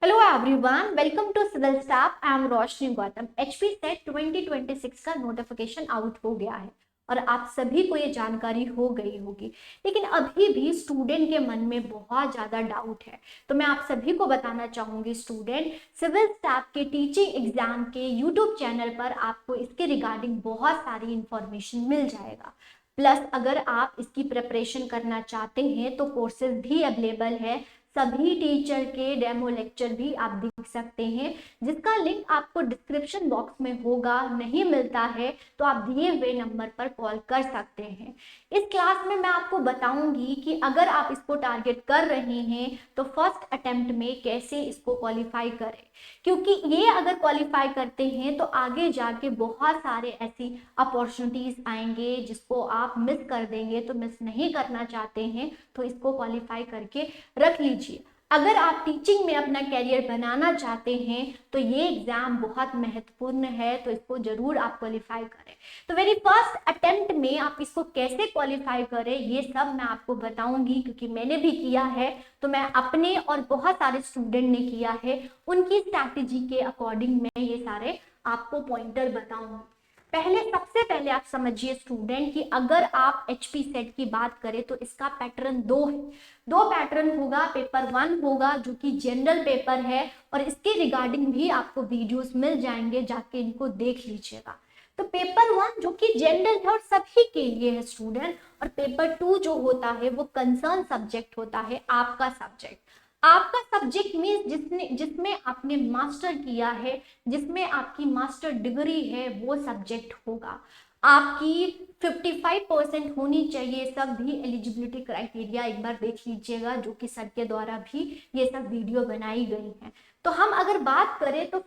Hello everyone, welcome to civil staff. I am Roshni Gautam. HP SET 2026 का notification out हो गया है और आप सभी को ये जानकारी हो गई होगी, लेकिन अभी भी स्टूडेंट के मन में बहुत ज़्यादा डाउट है। तो मैं आप सभी को बताना चाहूँगी, स्टूडेंट सिविल स्टाफ के टीचिंग एग्जाम के यूट्यूब चैनल पर आपको इसके रिगार्डिंग बहुत सारी इंफॉर्मेशन मिल जाएगा। प्लस अगर आप इसकी प्रिपरेशन करना चाहते हैं तो कोर्सेज भी अवेलेबल है। सभी टीचर के डेमो लेक्चर भी आप देख सकते हैं, जिसका लिंक आपको डिस्क्रिप्शन बॉक्स में होगा। नहीं मिलता है तो आप दिए हुए नंबर पर कॉल कर सकते हैं। इस क्लास में मैं आपको बताऊंगी कि अगर आप इसको टारगेट कर रहे हैं तो फर्स्ट अटेम्प्ट में कैसे इसको क्वालिफाई करें, क्योंकि ये अगर क्वालिफाई करते हैं तो आगे जाके बहुत सारे ऐसी अपॉर्चुनिटीज आएंगे जिसको आप मिस कर देंगे। तो मिस नहीं करना चाहते हैं तो इसको क्वालिफाई करके रख लीजिए। अगर आप टीचिंग में अपना कैरियर बनाना चाहते हैं तो ये एग्जाम बहुत महत्वपूर्ण है, तो इसको जरूर आप क्वालिफाई करें। तो वेरी फर्स्ट अटेम्प्ट में आप इसको कैसे क्वालिफाई करें ये सब मैं आपको बताऊंगी, क्योंकि मैंने भी किया है। तो मैं अपने और बहुत सारे स्टूडेंट ने किया है, उनकी स्ट्रैटेजी के अकॉर्डिंग मैं ये सारे आपको पॉइंटर बताऊंगी। सबसे पहले आप समझिए स्टूडेंट कि अगर आप एचपी सेट की बात करें तो इसका पैटर्न दो है। दो पैटर्न होगा। पेपर 1 होगा जो कि जनरल पेपर है, और इसके रिगार्डिंग भी आपको वीडियोस मिल जाएंगे, जाके इनको देख लीजिएगा। तो पेपर 1 जो कि जनरल है और सभी के लिए है स्टूडेंट, और पेपर 2 जो होता है वो कंसर्न सब्जेक्ट होता है, आपका सब्जेक्ट। आपका सब्जेक्ट मीन्स जिसमें आपने मास्टर किया है, जिसमें आपकी मास्टर डिग्री है, वो सब्जेक्ट होगा। आपकी 55% होनी चाहिए। सब भी एलिजिबिलिटी क्राइटेरिया एक बार देख लीजिएगा, जो कि सर के द्वारा भी ये सब वीडियो बनाई गई है। तो हम अगर बात करें तो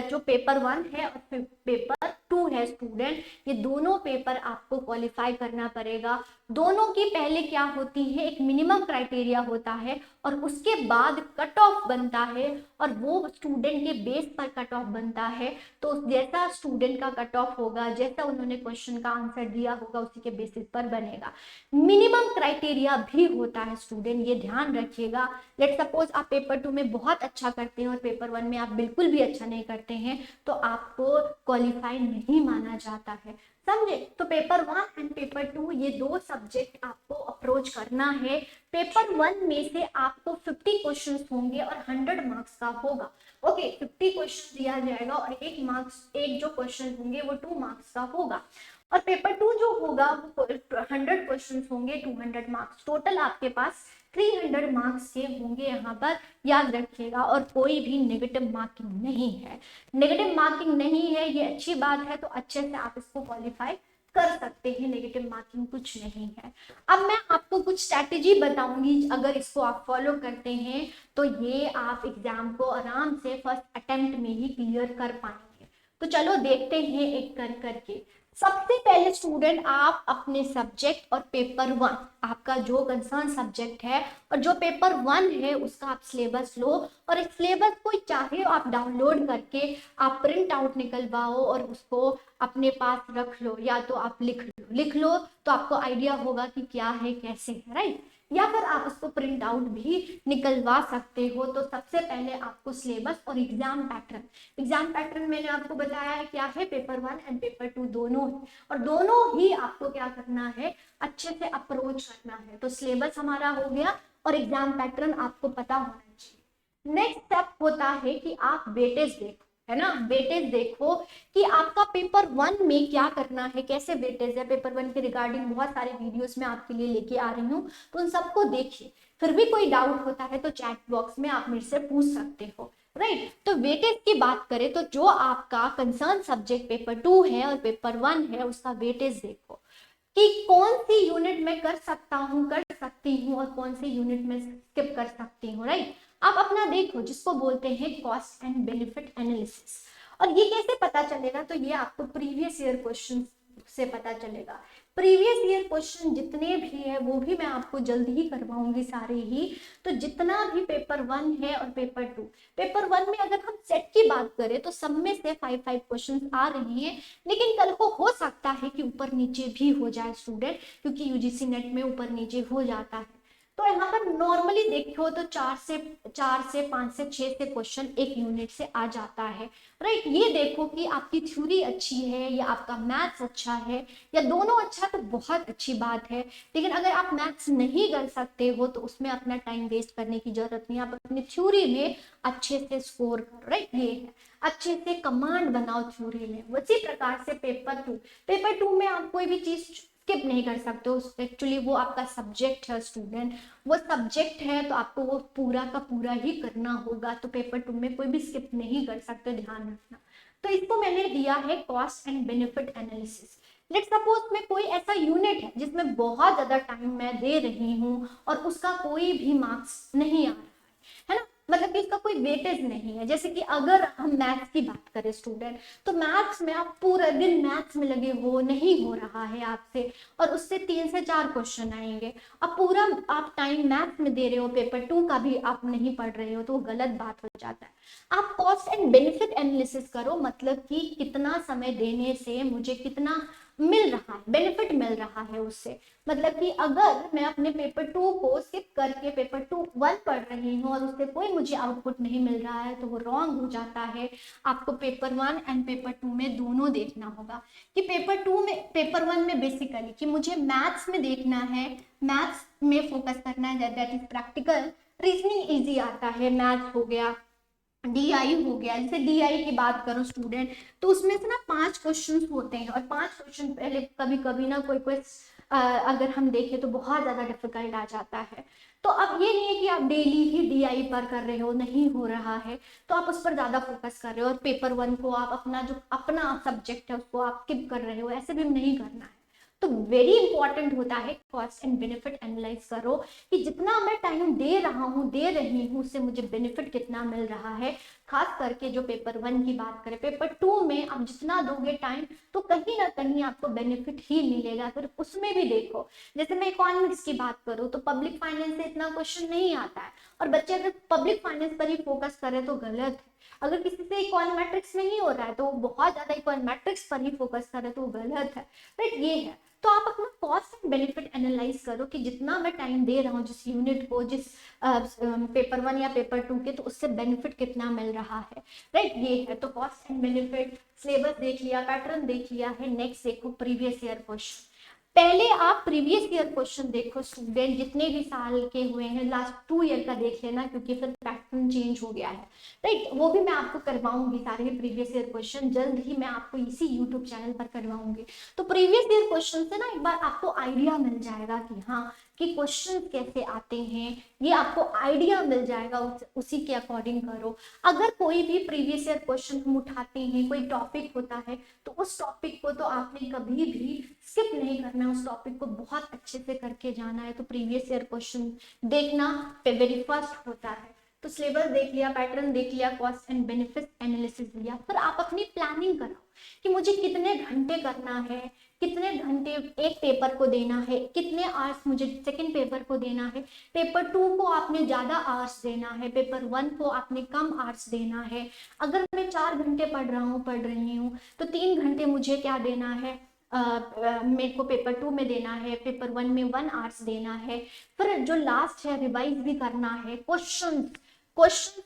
जो पेपर 1 है और पेपर 2 है स्टूडेंट, ये दोनों पेपर आपको क्वालिफाई करना पड़ेगा। दोनों की पहले क्या होती है, एक मिनिमम क्राइटेरिया होता है और उसके बाद कट ऑफ बनता है, और वो स्टूडेंट के बेस पर कट ऑफ बनता है। तो जैसा स्टूडेंट का कट ऑफ होगा, जैसा उन्होंने क्वेश्चन का आंसर दिया होगा, उसी के बेसिस पर बनेगा। मिनिमम क्राइटेरिया भी होता है स्टूडेंट, ये ध्यान रखिएगा। लेट सपोज आप पेपर 2 में बहुत अच्छा करते हैं और पेपर 1 में आप बिल्कुल भी अच्छा नहीं करते हैं, तो आपको क्वालिफाई नहीं माना जाता है, समझे। तो पेपर 1 एंड पेपर 2 ये दो सब्जेक्ट आपको अप्रोच करना है। पेपर 1 में से आपको 50 क्वेश्चंस होंगे और 100 मार्क्स का होगा। ओके, 50 क्वेश्चन दिया जाएगा और एक जो क्वेश्चन होंगे वो 2 मार्क्स का होगा। और पेपर 2 जो होगा वो 100 क्वेश्चन होंगे, 200 मार्क्स टोटल आपके पास 300 मार्क्स के होंगे यहाँ पर, याद रखिएगा। और कोई भी नेगेटिव मार्किंग नहीं है। नेगेटिव मार्किंग नहीं है, ये अच्छी बात है। तो अच्छे से आप इसको क्वालिफाई कर सकते हैं, नेगेटिव मार्किंग कुछ नहीं है। अब मैं आपको कुछ स्ट्रैटेजी बताऊंगी, अगर इसको आप फॉलो करते हैं तो ये आप एग्जाम को आराम से फर्स्ट अटेम्प्ट में ही क्लियर कर पाएंगे। तो चलो देखते हैं एक कर करके। सबसे पहले स्टूडेंट आप अपने सब्जेक्ट और पेपर 1 आपका जो कंसर्न सब्जेक्ट है और जो पेपर 1 है उसका आप सिलेबस लो, और इस सिलेबस को चाहे आप डाउनलोड करके आप प्रिंट आउट निकलवाओ और उसको अपने पास रख लो, या तो आप लिख लो तो आपको आइडिया होगा कि क्या है कैसे है, राइट। या फिर आप उसको प्रिंट आउट भी निकलवा सकते हो। तो सबसे पहले आपको सिलेबस और एग्जाम पैटर्न मैंने आपको बताया है क्या है, पेपर 1 एंड पेपर 2 दोनों है, और दोनों ही आपको क्या करना है, अच्छे से अप्रोच करना है। तो सिलेबस हमारा हो गया और एग्जाम पैटर्न आपको पता होना चाहिए। नेक्स्ट स्टेप होता है कि आप वेटेज देखो, है ना। वेटेज देखो कि आपका पेपर 1 में क्या करना है, कैसे वेटेज है। पेपर 1 के रिगार्डिंग बहुत सारे वीडियोस में आपके लिए लेके आ रही हूँ, तो उन सबको देखिए। फिर भी कोई डाउट होता है तो चैट बॉक्स में आप मेरे से पूछ सकते हो, राइट। तो वेटेज की बात करें तो जो आपका कंसर्न सब्जेक्ट पेपर 2 है और पेपर 1 है, उसका वेटेज देखो कि कौन सी यूनिट में कर सकता हूँ, कर सकती हूँ, और कौन सी यूनिट में स्किप कर सकती हूँ, राइट। आप अपना देखो, जिसको बोलते हैं कॉस्ट एंड बेनिफिट एनालिसिस। और ये कैसे पता चलेगा, तो ये आपको प्रीवियस ईयर क्वेश्चन से पता चलेगा। प्रीवियस ईयर क्वेश्चन जितने भी है वो भी मैं आपको जल्दी ही करवाऊंगी सारे ही। तो जितना भी पेपर 1 है और पेपर 2, पेपर 1 में अगर हम सेट की बात करें तो सब में से 5 क्वेश्चन आ रहे हैं, लेकिन कल को हो सकता है कि ऊपर नीचे भी हो जाए स्टूडेंट, क्योंकि यूजीसी नेट में ऊपर नीचे हो जाता है। तो यहाँ पर नॉर्मली देखो तो 4 से 5 से 6 से क्वेश्चन एक यूनिट से आ जाता है, राइट। ये देखो कि आपकी थ्योरी अच्छी है या आपका मैथ्स अच्छा है या दोनों अच्छा है तो बहुत अच्छी बात है। लेकिन अगर आप मैथ्स नहीं कर सकते हो तो उसमें अपना टाइम वेस्ट करने की जरूरत नहीं, आप अपनी थ्योरी में अच्छे से स्कोर करो, राइट। ये है, अच्छे से कमांड बनाओ थ्योरी में। उसी प्रकार से पेपर 2 में आप कोई भी चीज स्किप नहीं कर सकते हो, एक्चुअली वो आपका सब्जेक्ट है स्टूडेंट, वो सब्जेक्ट है तो आपको वो पूरा का पूरा ही करना होगा। तो पेपर 2 में कोई भी स्किप नहीं कर सकते, ध्यान रखना। तो इसको मैंने दिया है cost and benefit analysis. Let suppose में कोई ऐसा यूनिट है जिसमें बहुत ज्यादा टाइम मैं दे रही हूँ और उसका कोई भी मार्क्स नहीं आ रहा है ना, मतलब कि इसका कोई वेटेज नहीं है। जैसे कि अगर हम मैथ्स की बात करें स्टूडेंट, तो मैथ्स में आप पूरा दिन मैथ्स में लगे हो, नहीं हो रहा है आपसे, और उससे 3 से 4 क्वेश्चन आएंगे, अब पूरा आप टाइम मैथ्स में दे रहे हो, पेपर 2 का भी आप नहीं पढ़ रहे हो, तो वो गलत बात हो जाता है। आप कॉस्ट एंड बेनिफिट एनालिसिस करो, मतलब कि कितना समय देने से मुझे कितना मिल रहा है, बेनिफिट मिल रहा है उससे। मतलब कि अगर मैं अपने पेपर 2 को स्किप करके पेपर 1 पढ़ रही हूँ और उससे कोई मुझे आउटपुट नहीं मिल रहा है तो वो रॉन्ग हो जाता है। आपको पेपर 1 एंड पेपर 2 में दोनों देखना होगा कि पेपर 1 में बेसिकली कि मुझे मैथ्स में देखना है, मैथ्स में फोकस करना है, that is practical reasoning easy आता है, मैथ्स हो गया, डीआई हो गया। जैसे डीआई की बात करो स्टूडेंट, तो उसमें से ना 5 क्वेश्चन होते हैं और 5 क्वेश्चन पहले कभी कभी ना कोई अगर हम देखें तो बहुत ज्यादा डिफिकल्ट आ जाता है। तो अब ये नहीं है कि आप डेली ही डीआई पर कर रहे हो, नहीं हो रहा है तो आप उस पर ज्यादा फोकस कर रहे हो और पेपर 1 को आप अपना जो अपना सब्जेक्ट है उसको आप स्किप कर रहे हो, ऐसे भी नहीं करना है। तो वेरी इंपॉर्टेंट होता है कॉस्ट एंड बेनिफिट एनालाइज करो कि जितना मैं टाइम दे रहा हूँ, दे रही हूँ, उससे मुझे बेनिफिट कितना मिल रहा है। खास करके जो पेपर 1 की बात करें, पेपर 2 में आप जितना दोगे टाइम तो कहीं ना कहीं आपको बेनिफिट ही मिलेगा। फिर उसमें भी देखो, जैसे मैं इकोनॉमिक्स की बात करूँ तो पब्लिक फाइनेंस से इतना क्वेश्चन नहीं आता है, और बच्चे अगर पब्लिक फाइनेंस पर ही फोकस करें तो गलत है। अगर किसी से इकोनॉमेट्रिक्स नहीं हो रहा है तो वो बहुत ज्यादा इकोनॉमेट्रिक्स पर ही फोकस करे तो वो गलत है, राइट। ये है, तो आप अपना कॉस्ट एंड बेनिफिट एनालाइज करो कि जितना मैं टाइम दे रहा हूँ जिस यूनिट को, जिस पेपर 1 या पेपर 2 के, तो उससे बेनिफिट कितना मिल रहा है, राइट। ये है, तो कॉस्ट एंड बेनिफिट, सिलेबस देख लिया, पैटर्न देख लिया है। नेक्स्ट देखो प्रीवियस ईयर क्वेश्चन। पहले आप प्रीवियस ईयर क्वेश्चन देखो स्टूडेंट, जितने भी साल के हुए हैं, लास्ट 2 ईयर का देख लेना, क्योंकि फिर पैटर्न चेंज हो गया है, राइट। वो भी मैं आपको करवाऊंगी, सारे प्रीवियस ईयर क्वेश्चन जल्द ही मैं आपको इसी यूट्यूब चैनल पर करवाऊंगी। तो प्रीवियस ईयर क्वेश्चन से ना एक बार आपको आइडिया मिल जाएगा कि हाँ कि क्वेश्चन कैसे आते हैं, ये आपको आइडिया मिल जाएगा, उसी के अकॉर्डिंग करो। अगर कोई भी प्रीवियस ईयर क्वेश्चन हम उठाते हैं, कोई टॉपिक होता है, तो उस टॉपिक को तो आपने कभी भी स्किप नहीं करना है, उस टॉपिक को बहुत अच्छे से करके जाना है। तो प्रीवियस ईयर क्वेश्चन देखना वेरी फर्स्ट होता है। तो सिलेबस देख लिया, पैटर्न देख लिया, कॉस्ट एंड बेनिफिट एनालिसिस दिया, फिर आप अपनी प्लानिंग करो कि मुझे कितने घंटे करना है, कितने घंटे एक पेपर को देना है, कितने आवर्स मुझे सेकंड पेपर को देना है। पेपर 2 को आपने ज्यादा आवर्स देना है, पेपर 1 को आपने कम आवर्स देना है। अगर मैं 4 घंटे पढ़ रही हूँ तो 3 घंटे मुझे क्या देना है, मेरे को पेपर 2 में देना है, पेपर 1 में 1 आवर्स देना है। फिर जो लास्ट है रिवाइज भी करना है। क्वेश्चन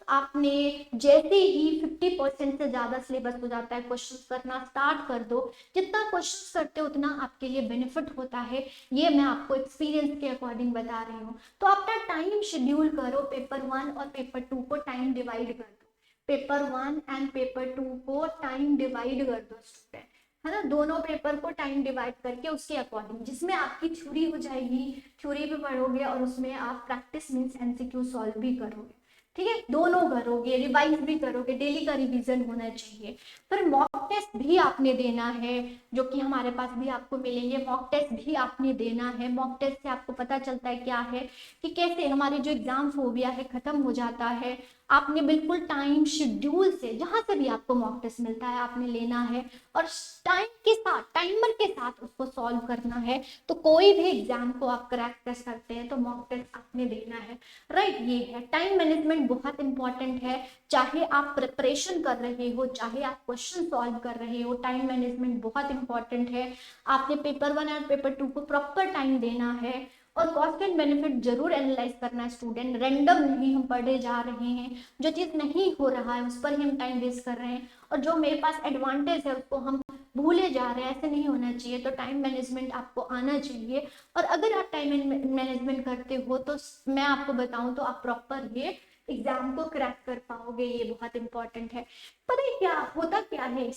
आपने जैसे ही 50% से ज्यादा सिलेबस हो जाता है, क्वेश्चन करना स्टार्ट कर दो। जितना क्वेश्चन करते हो उतना आपके लिए बेनिफिट होता है, ये मैं आपको एक्सपीरियंस के अकॉर्डिंग बता रही हूँ। तो अपना टाइम शेड्यूल करो, पेपर 1 और पेपर 2 को टाइम डिवाइड कर दो, पेपर 1 एंड पेपर 2 को टाइम डिवाइड कर दो स्टूडेंट, है ना। दोनों पेपर को टाइम डिवाइड करके उसके अकॉर्डिंग, जिसमें आपकी थ्योरी हो जाएगी, थ्योरी भी पढ़ोगे और उसमें आप प्रैक्टिस मीन्स एमसीक्यू सॉल्व भी करोगे, ठीक है। दोनों करोगे, रिवाइज भी करोगे, डेली का रिवीजन होना चाहिए। फिर मॉक टेस्ट भी आपने देना है, जो कि हमारे पास भी आपको मिलेंगे। मॉक टेस्ट भी आपने देना है। मॉक टेस्ट से आपको पता चलता है क्या है कि कैसे हमारी जो एग्जाम फोबिया है खत्म हो जाता है। आपने बिल्कुल टाइम शेड्यूल से, जहां से भी आपको मॉक टेस्ट मिलता है आपने लेना है और टाइम के साथ, टाइमर के साथ उसको सॉल्व करना है। तो कोई भी एग्जाम को आप क्रैक कर सकते हैं, तो मॉक टेस्ट आपने देना है, राइट। ये है, टाइम मैनेजमेंट बहुत इंपॉर्टेंट है। चाहे आप प्रिपरेशन कर रहे हो, चाहे आप क्वेश्चन सॉल्व कर रहे हो, टाइम मैनेजमेंट बहुत इंपॉर्टेंट है। आपने पेपर 1 और पेपर 2 को प्रॉपर टाइम देना है। और कॉस्ट एंड बेनिफिट जरूर एनालाइज करना है स्टूडेंट, रैंडम नहीं हम पढ़े जा रहे हैं, जो चीज़ नहीं हो रहा है उस पर ही हम टाइम वेस्ट कर रहे हैं, और जो मेरे पास एडवांटेज है उसको हम भूले जा रहे हैं, ऐसे नहीं होना चाहिए। तो टाइम मैनेजमेंट आपको आना चाहिए, और अगर आप टाइम मैनेजमेंट करते हो तो मैं आपको बताऊं तो आप प्रॉपर ये एग्जाम को क्रैक कर पाओगे, ये बहुत इंपॉर्टेंट है। पता है क्या होता क्या है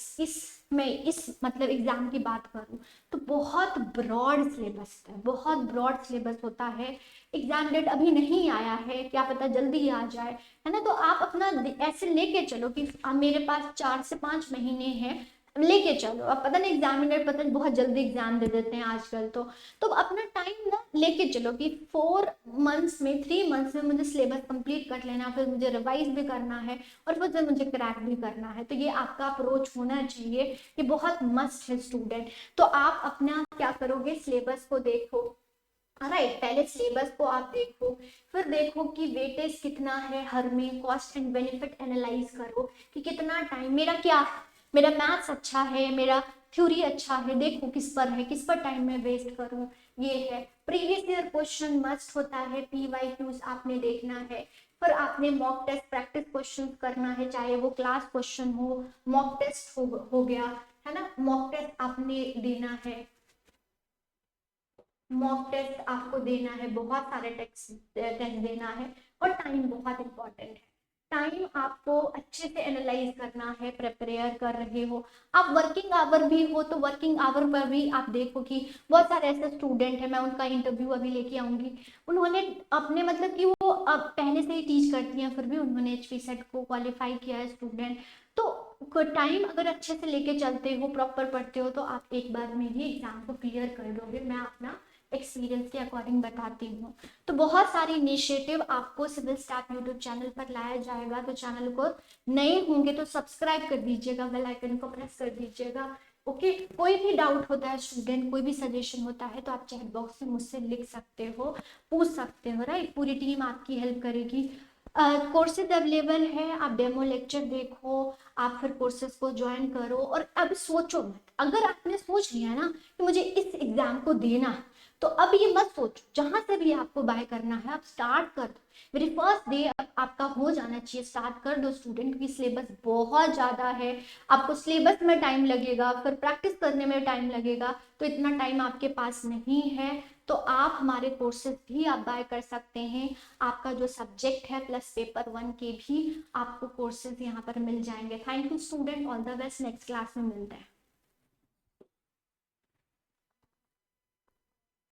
मैं इस मतलब एग्जाम की बात करूं तो बहुत ब्रॉड सिलेबस है, बहुत ब्रॉड सिलेबस होता है। एग्जाम डेट अभी नहीं आया है, क्या पता जल्दी आ जाए, है ना। तो आप अपना ऐसे लेके चलो कि मेरे पास 4 से 5 महीने हैं, लेके चलो। अब पता नहीं एग्जामिनर पता नहीं बहुत जल्दी एग्जाम दे देते हैं आजकल, तो अपना टाइम ना लेके चलो कि 4 मंथ्स में 3 मंथ्स में मुझे सिलेबस कंप्लीट कर लेना, फिर मुझे रिवाइज भी करना है और फिर मुझे क्रैक भी करना है। तो ये आपका अप्रोच होना चाहिए, ये बहुत मस्ट है स्टूडेंट। तो आप अपना क्या करोगे, सिलेबस को देखो, राइट, पहले सिलेबस को आप देखो, फिर देखो कि वेटेज कितना है हर में, कॉस्ट एंड बेनिफिट एनालाइज करो कि कितना टाइम मेरा क्या है, मेरा मैथ्स अच्छा है, मेरा थ्योरी अच्छा है, देखो किस पर है, किस पर टाइम मैं वेस्ट करूं। ये है प्रीवियस ईयर क्वेश्चन मस्ट होता है, PYQs आपने देखना है, फिर आपने मॉक टेस्ट प्रैक्टिस क्वेश्चन करना है, चाहे वो क्लास क्वेश्चन हो, मॉक टेस्ट हो गया, है ना, मॉक टेस्ट आपने देना है, मॉक टेस्ट आपको देना है, बहुत सारे टेस्ट देना है, और टाइम बहुत इंपॉर्टेंट है। टाइम आपको अच्छे से एनालाइज करना है, प्रिपेयर कर रहे हो आप, वर्किंग आवर भी हो तो वर्किंग आवर पर भी आप देखो कि बहुत सारे ऐसे स्टूडेंट हैं, मैं उनका इंटरव्यू अभी लेके आऊंगी, उन्होंने अपने मतलब कि वो अब पहले से ही टीच करती हैं, फिर भी उन्होंने HP सेट को क्वालिफाई किया है स्टूडेंट। तो टाइम अगर अच्छे से लेके चलते हो, प्रॉपर पढ़ते हो, तो आप एक बार में ही एग्जाम को क्लियर कर दोगे, मैं अपना एक्सपीरियंस के अकॉर्डिंग बताती हूँ। तो बहुत सारी इनिशिएटिव आपको सिविल स्टाफ यूट्यूब चैनल पर लाया जाएगा, तो चैनल को नए होंगे तो सब्सक्राइब कर दीजिएगा, बेल आइकन को प्रेस कर दीजिएगा। ओके, कोई भी डाउट होता है स्टूडेंट, कोई भी सजेशन होता है तो आप चैट बॉक्स में मुझसे लिख सकते हो, पूछ सकते हो, राइट, पूरी टीम आपकी हेल्प करेगी। कोर्सेज अवेलेबल है, आप डेमो लेक्चर देखो, आप फिर कोर्सेज को ज्वाइन करो, और अब सोचो मत, अगर आपने सोच लिया ना कि मुझे इस एग्जाम को देना है, तो अब ये मत सोचो, जहां से भी आपको बाय करना है आप स्टार्ट कर दो, मेरी फर्स्ट डे अब आपका हो जाना चाहिए, स्टार्ट कर दो स्टूडेंट की, सिलेबस बहुत ज्यादा है, आपको सिलेबस में टाइम लगेगा, फिर प्रैक्टिस करने में टाइम लगेगा, तो इतना टाइम आपके पास नहीं है। तो आप हमारे कोर्सेज भी आप बाय कर सकते हैं, आपका जो सब्जेक्ट है प्लस पेपर 1 के भी आपको कोर्सेज यहाँ पर मिल जाएंगे। Thank you student, all the best, next class में मिलते हैं।